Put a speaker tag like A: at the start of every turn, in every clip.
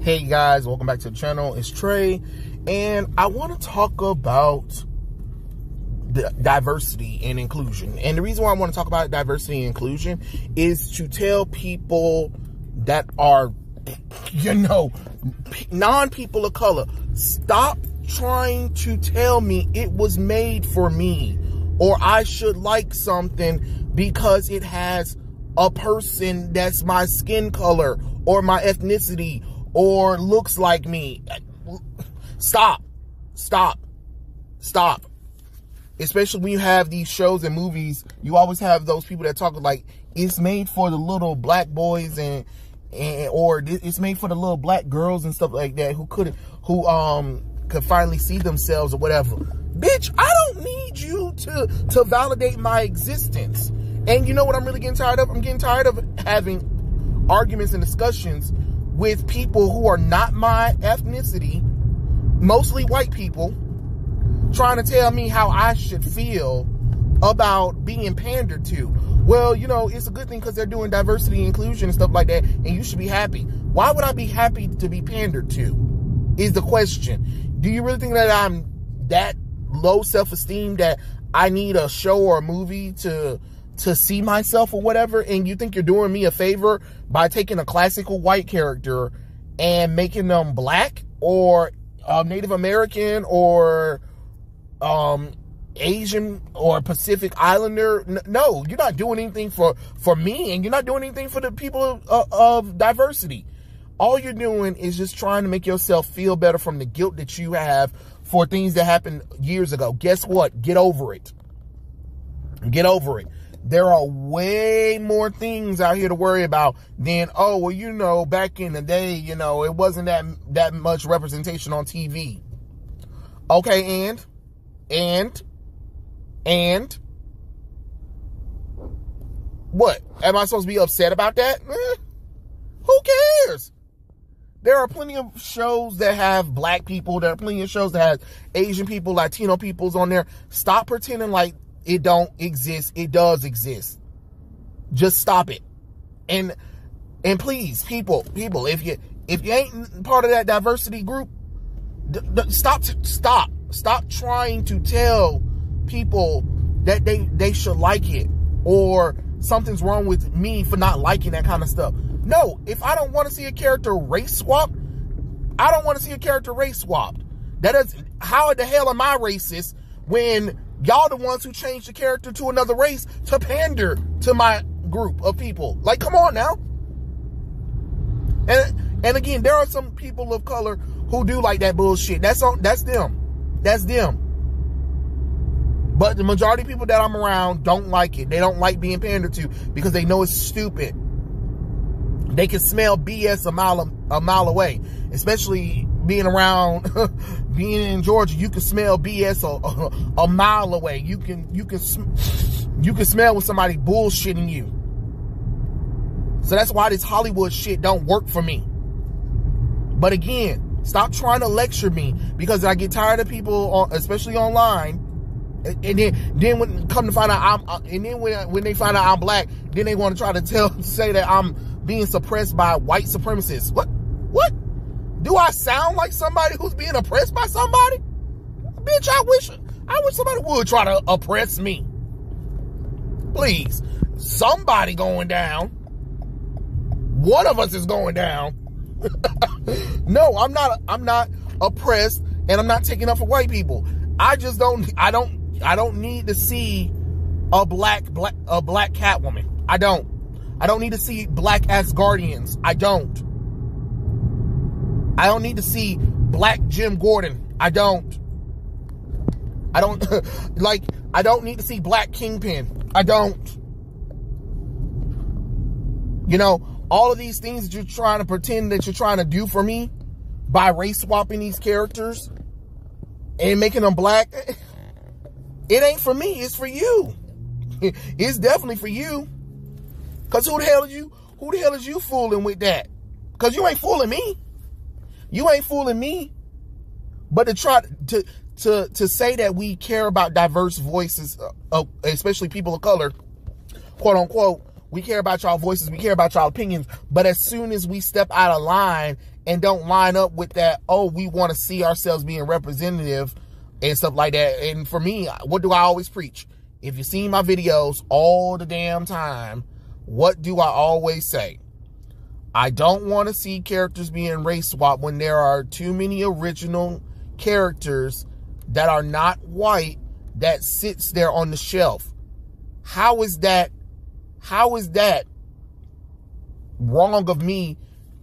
A: Hey guys, welcome back to the channel. It's Trey, and I want to talk about the diversity and inclusion. And the reason why I want to talk about diversity and inclusion is to tell people that are, non-people of color, stop trying to tell me it was made for me, or I should like something because it has a person that's my skin color or my ethnicity or looks like me. Stop. Especially when you have these shows and movies, you always have those people that talk like it's made for the little black boys or it's made for the little black girls and stuff like that who could finally see themselves or whatever. Bitch, I don't need you to validate my existence. And you know what I'm really getting tired of? I'm getting tired of having arguments and discussions with people who are not my ethnicity, mostly white people, trying to tell me how I should feel about being pandered to. Well, it's a good thing because they're doing diversity and inclusion and stuff like that, and you should be happy. Why would I be happy to be pandered to, is the question. Do you really think that I'm that low self-esteem that I need a show or a movie to see myself or whatever, and you think you're doing me a favor by taking a classical white character and making them black or Native American or Asian or Pacific Islander? No, you're not doing anything for me, and you're not doing anything for the people of diversity. All you're doing is just trying to make yourself feel better from the guilt that you have for things that happened years ago. Guess what? Get over it. Get over it. There are way more things out here to worry about than, oh, well, back in the day, it wasn't that much representation on TV. Okay, and what? Am I supposed to be upset about that? Who cares? There are plenty of shows that have black people. There are plenty of shows that have Asian people, Latino peoples on there. Stop pretending like it don't exist. It does exist. Just stop it. And please, people, if you ain't part of that diversity group, stop trying to tell people that they should like it or something's wrong with me for not liking that kind of stuff. No, if I don't want to see a character race swapped, I don't want to see a character race swapped. How the hell am I racist when y'all the ones who changed the character to another race to pander to my group of people? Like, come on now. And again, there are some people of color who do like that bullshit. That's them. That's them. But the majority of people that I'm around don't like it. They don't like being pandered to because they know it's stupid. They can smell BS a mile away, especially being around, being in Georgia. You can smell BS a mile away. You can smell when somebody bullshitting you. So that's why this Hollywood shit don't work for me. But again, stop trying to lecture me, because I get tired of people, especially online. And then when come to find out when they find out I'm black, then they want to try to say that I'm being suppressed by white supremacists. What? Do I sound like somebody who's being oppressed by somebody? Bitch, I wish somebody would try to oppress me. Please. Somebody going down. One of us is going down. No, I'm not oppressed, and I'm not taking up for white people. I don't need to see a black Catwoman. I don't need to see black Asgardians. I don't need to see black Jim Gordon. I don't need to see black Kingpin. I don't. All of these things that you're trying to pretend that you're trying to do for me by race swapping these characters and making them black, it ain't for me. It's for you. It's definitely for you. Because who the hell is you fooling with that? Because you ain't fooling me. You ain't fooling me. But to try to say that we care about diverse voices, especially people of color, quote unquote, we care about y'all voices, we care about y'all opinions, but as soon as we step out of line and don't line up with that, oh, we want to see ourselves being representative and stuff like that. And for me, what do I always preach? If you've seen my videos all the damn time, what do I always say? I don't want to see characters being race swapped when there are too many original characters that are not white that sits there on the shelf. How is that wrong of me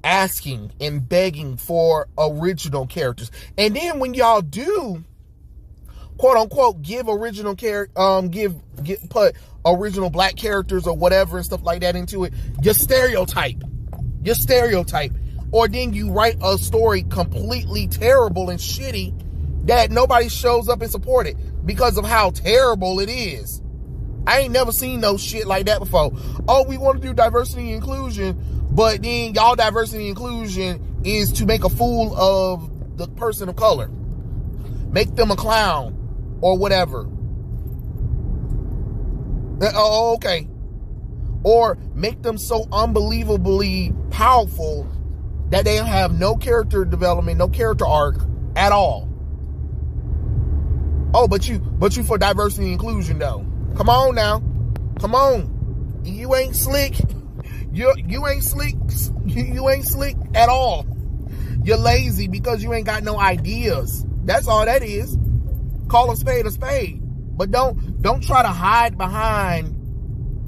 A: asking and begging for original characters? And then when y'all do, quote unquote, give original put original black characters or whatever and stuff like that into it, you stereotype. Or then you write a story completely terrible and shitty that nobody shows up and support it because of how terrible it is. I ain't never seen no shit like that before. Oh, we want to do diversity and inclusion, but then y'all diversity and inclusion is to make a fool of the person of color. Make them a clown or whatever. Oh, okay. Or make them so unbelievably powerful that they have no character development, no character arc at all. Oh, but you for diversity and inclusion though. Come on now. Come on. You ain't slick. You ain't slick. You ain't slick at all. You're lazy because you ain't got no ideas. That's all that is. Call a spade a spade. But don't try to hide behind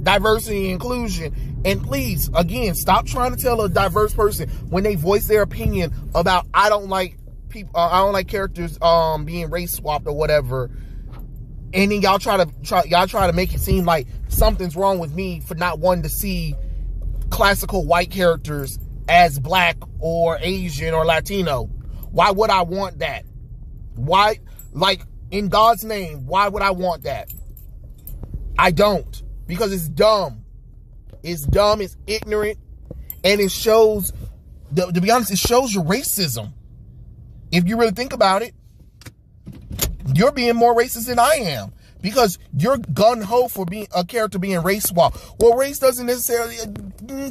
A: diversity and inclusion. And please, again, stop trying to tell a diverse person when they voice their opinion about I don't like people, I don't like characters being race swapped or whatever. And then y'all try to make it seem like something's wrong with me for not wanting to see classical white characters as black or Asian or Latino. Why would I want that? Why, like, in God's name, why would I want that? I don't. Because it's dumb. It's dumb, it's ignorant, and it shows, to be honest, it shows your racism. If you really think about it, you're being more racist than I am. Because you're gung-ho for being a character being race swapped. Well, race doesn't necessarily,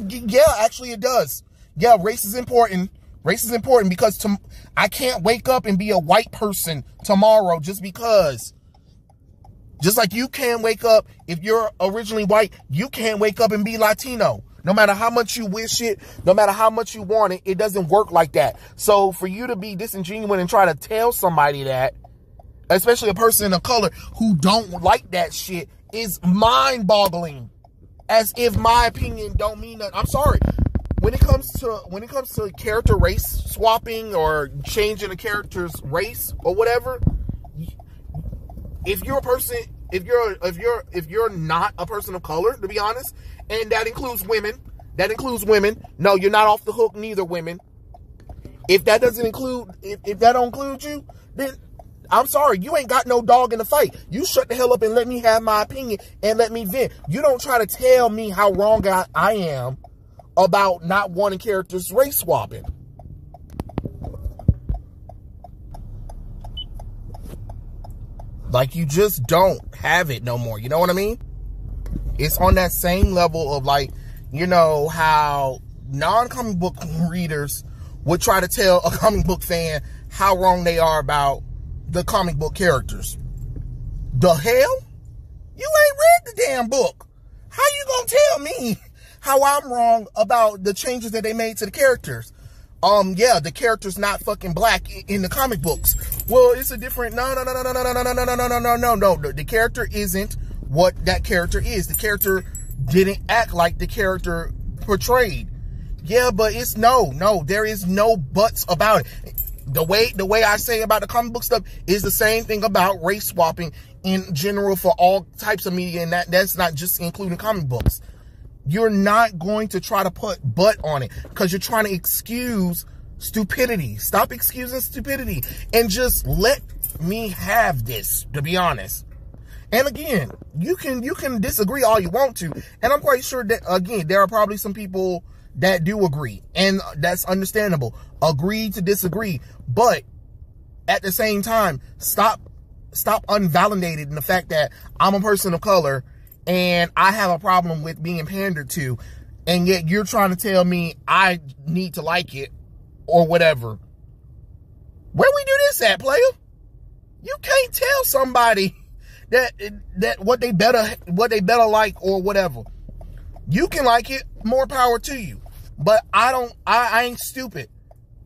A: yeah, actually it does. Yeah, race is important. Race is important because I can't wake up and be a white person tomorrow just because. Just like you can't wake up, if you're originally white, you can't wake up and be Latino. No matter how much you wish it, no matter how much you want it, it doesn't work like that. So for you to be disingenuous and try to tell somebody that, especially a person of color who don't like that shit, is mind-boggling. As if my opinion don't mean nothing. I'm sorry. When it comes to character race swapping or changing a character's race or whatever, if you're a person, if you're not a person of color, to be honest, and that includes women, no, you're not off the hook, neither, women. If that doesn't include, if that don't include you, then I'm sorry, you ain't got no dog in the fight. You shut the hell up and let me have my opinion and let me vent. You don't try to tell me how wrong I am about not wanting characters race swapping. Like, you just don't have it no more. You know what I mean? It's on that same level of, like, you know, how non-comic book readers would try to tell a comic book fan how wrong they are about the comic book characters. The hell? You ain't read the damn book. How you gonna tell me how I'm wrong about the changes that they made to the characters? Yeah, the character's not fucking black in the comic books. Well, it's a different, no. The character isn't what that character is. The character didn't act like the character portrayed. Yeah, but it's no, there is no buts about it. The way I say about the comic book stuff is the same thing about race swapping in general for all types of media, and that's not just including comic books. You're not going to try to put but on it because you're trying to excuse stupidity. Stop excusing stupidity and just let me have this, to be honest. And again, you can disagree all you want to, and I'm quite sure that, again, there are probably some people that do agree, and that's understandable. Agree to disagree, but at the same time, stop unvalidated in the fact that I'm a person of color and I have a problem with being pandered to, and yet you're trying to tell me I need to like it or whatever. Where we do this at, player? You can't tell somebody that what they better like or whatever. You can like it, more power to you. But I ain't stupid.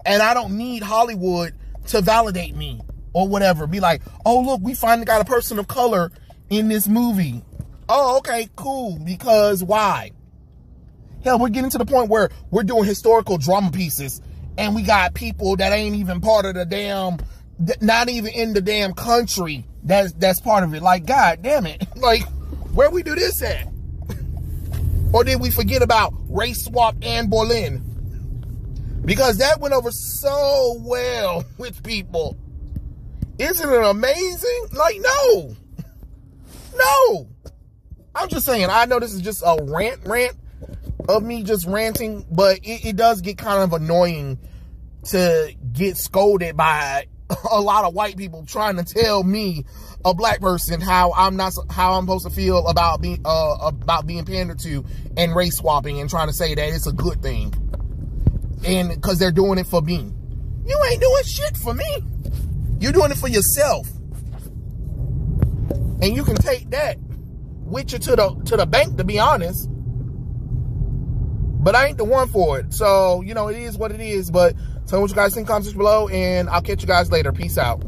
A: And I don't need Hollywood to validate me or whatever. Be like, oh, look, we finally got a person of color in this movie. Oh, okay, cool. Because why? Hell, we're getting to the point where we're doing historical drama pieces and we got people that ain't even part of the damn, not even in the damn country that's part of it. Like, God damn it. Like, where we do this at? Or did we forget about race swap Anne Boleyn? Because that went over so well with people. Isn't it amazing? Like, no. No. I'm just saying, I know this is just a rant of me just ranting, but it does get kind of annoying to get scolded by a lot of white people trying to tell me, a black person, how I'm supposed to feel about being pandered to and race swapping and trying to say that it's a good thing. And because they're doing it for me. You ain't doing shit for me. You're doing it for yourself. And you can take that with you to the bank, to be honest. But I ain't the one for it. So, you know, it is what it is. But tell me what you guys think in the comments below, and I'll catch you guys later. Peace out.